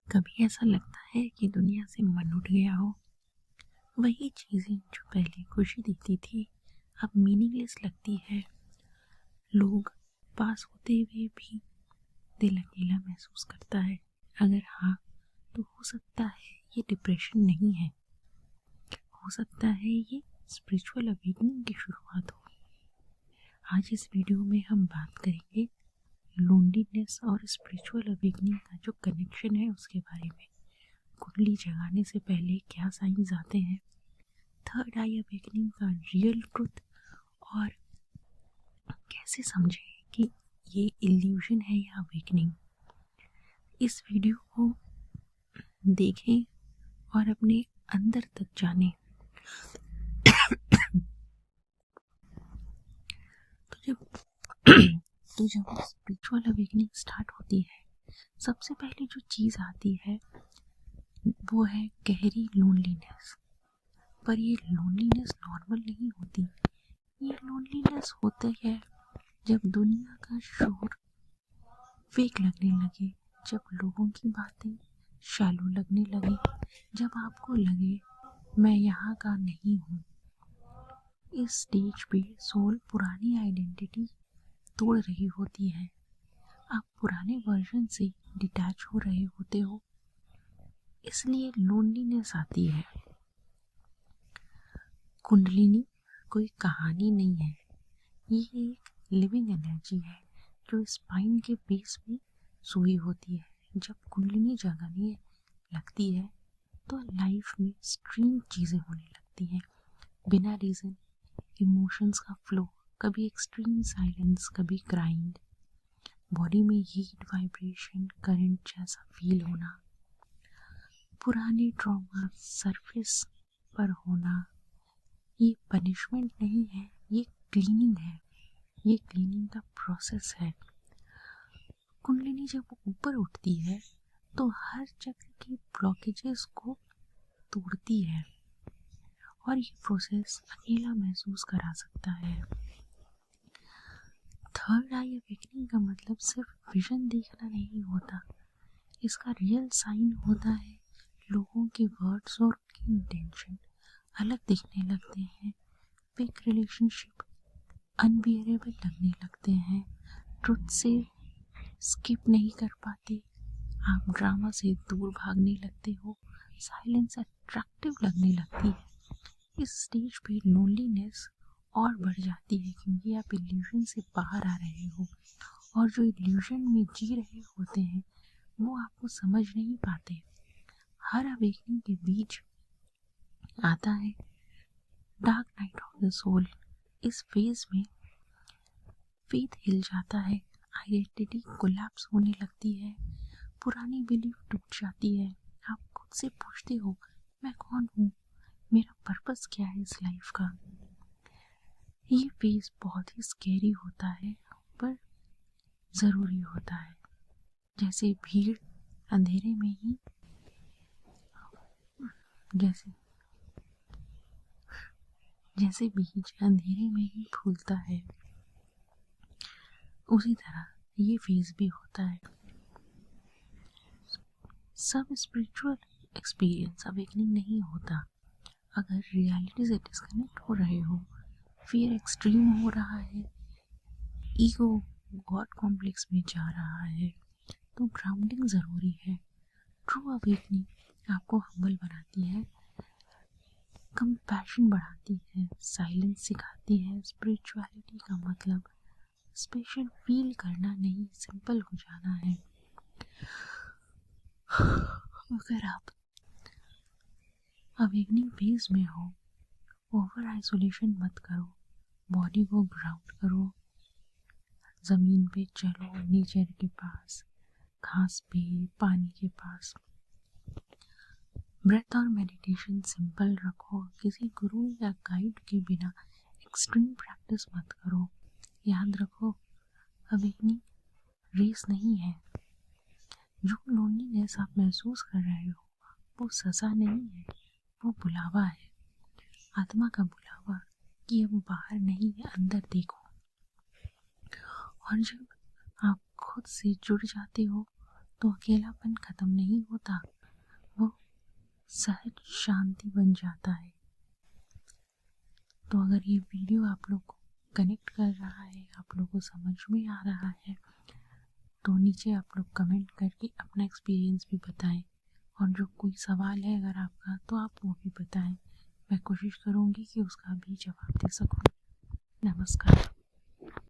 कभी ऐसा लगता है कि दुनिया से मन उठ गया हो। वही चीज़ें जो पहले खुशी देती थी अब मीनिंगलेस लगती है। लोग पास होते हुए भी दिल अकेला महसूस करता है। अगर हाँ, तो हो सकता है ये डिप्रेशन नहीं है, हो सकता है ये स्पिरिचुअल अवेकनिंग की शुरुआत हो। आज इस वीडियो में हम बात करेंगे लोनलीनेस और स्पिरिचुअल अवेकनिंग का जो कनेक्शन है उसके बारे में। कुंडली जगाने से पहले क्या साइंस आते हैं, थर्ड आई अवेकनिंग का रियल ट्रुथ, और कैसे समझें कि ये इल्यूजन है या अवेकनिंग। इस वीडियो को देखें और अपने अंदर तक जानें। तो जब स्पिरिचुअल अवेकनिंग स्टार्ट होती है, सबसे पहले जो चीज़ आती है वो है गहरी लोनलीनेस। पर ये लोनलीनेस नॉर्मल नहीं होती। ये लोनलीनेस होता है जब दुनिया का शोर फेक लगने लगे, जब लोगों की बातें शैलो लगने लगे, जब आपको लगे मैं यहाँ का नहीं हूँ। इस स्टेज पे सोल पुरानी आइडेंटिटी तोड़ रही होती है। आप पुराने वर्जन से डिटैच हो रहे होते हो, इसलिए लोनलीनेस आती है। कुंडलिनी कोई कहानी नहीं है, ये एक लिविंग एनर्जी है जो स्पाइन के बेस में सोई होती है। जब कुंडलिनी जगाने लगती है तो लाइफ में स्ट्रीम चीज़ें होने लगती हैं बिना रीज़न। इमोशंस का फ्लो, कभी एक्सट्रीम साइलेंस, कभी क्राइंग, बॉडी में हीट, वाइब्रेशन, करंट जैसा फील होना, पुराने ट्रॉमा सरफेस पर होना। ये पनिशमेंट नहीं है, ये क्लीनिंग है, ये क्लीनिंग का प्रोसेस है। कुंडलिनी जब ऊपर उठती है तो हर चक्र की ब्लॉकेजेस को तोड़ती है, और ये प्रोसेस अकेला महसूस करा सकता है। थर्ड आई अवेकनिंग का मतलब सिर्फ विजन देखना नहीं होता, इसका रियल साइन होता है लोगों के वर्ड्स और उनकी इंटेंशन अलग दिखने लगते हैं। फेक रिलेशनशिप अनबियरेबल लगने लगते हैं, ट्रुथ से स्किप नहीं कर पाते, आप ड्रामा से दूर भागने लगते हो, साइलेंस अट्रैक्टिव लगने लगती है। इस स्टेज पे लोनलीनेस और बढ़ जाती है क्योंकि आप इल्यूजन से बाहर आ रहे हो, और जो इल्यूजन में जी रहे होते हैं वो आपको समझ नहीं पाते। हर अवेकनिंग के बीच आता है dark night of the soul. इस फेज में फेथ हिल जाता है, आइडेंटिटी कोलैप्स होने लगती है, पुरानी बिलीफ टूट जाती है। आप खुद से पूछते हो मैं कौन हूँ, मेरा पर्पस क्या है इस लाइफ का। ये फेज बहुत ही स्कैरी होता है पर ज़रूरी होता है। जैसे भीड़ अंधेरे में ही जैसे बीज अंधेरे में ही फूलता है, उसी तरह ये फेज भी होता है। सब स्पिरिचुअल एक्सपीरियंस अवेकनिंग नहीं होता। अगर रियलिटी से डिस्कनेक्ट हो रहे हो, फियर एक्सट्रीम हो रहा है, ईगो गॉड कॉम्प्लेक्स में जा रहा है, तो ग्राउंडिंग ज़रूरी है। ट्रू अवेकनिंग आपको हम्बल बनाती है, कंपैशन बढ़ाती है, साइलेंस सिखाती है। स्पिरिचुअलिटी का मतलब स्पेशल फील करना नहीं, सिंपल हो जाना है। अगर आप अवेकनिंग फेज में हो, ओवर आइसोलेशन मत करो, बॉडी को ग्राउंड करो, ज़मीन पे चलो, नेचर के पास, घास पे, पानी के पास। ब्रेथ और मेडिटेशन सिंपल रखो, किसी गुरु या गाइड के बिना एक्सट्रीम प्रैक्टिस मत करो। याद रखो, अवेकनिंग रेस नहीं है। जो लोनलीनेस आप महसूस कर रहे हो वो सज़ा नहीं है, वो बुलावा है, आत्मा का बुलावा कि अब बाहर नहीं अंदर देखो। और जब आप खुद से जुड़ जाते हो तो अकेलापन ख़त्म नहीं होता, वो सहज शांति बन जाता है। तो अगर ये वीडियो आप लोग को कनेक्ट कर रहा है, आप लोग को समझ में आ रहा है, तो नीचे आप लोग कमेंट करके अपना एक्सपीरियंस भी बताएं। और जो कोई सवाल है अगर आपका, तो आप वो भी बताएं। मैं कोशिश करूँगी कि उसका भी जवाब दे सकूँ। नमस्कार।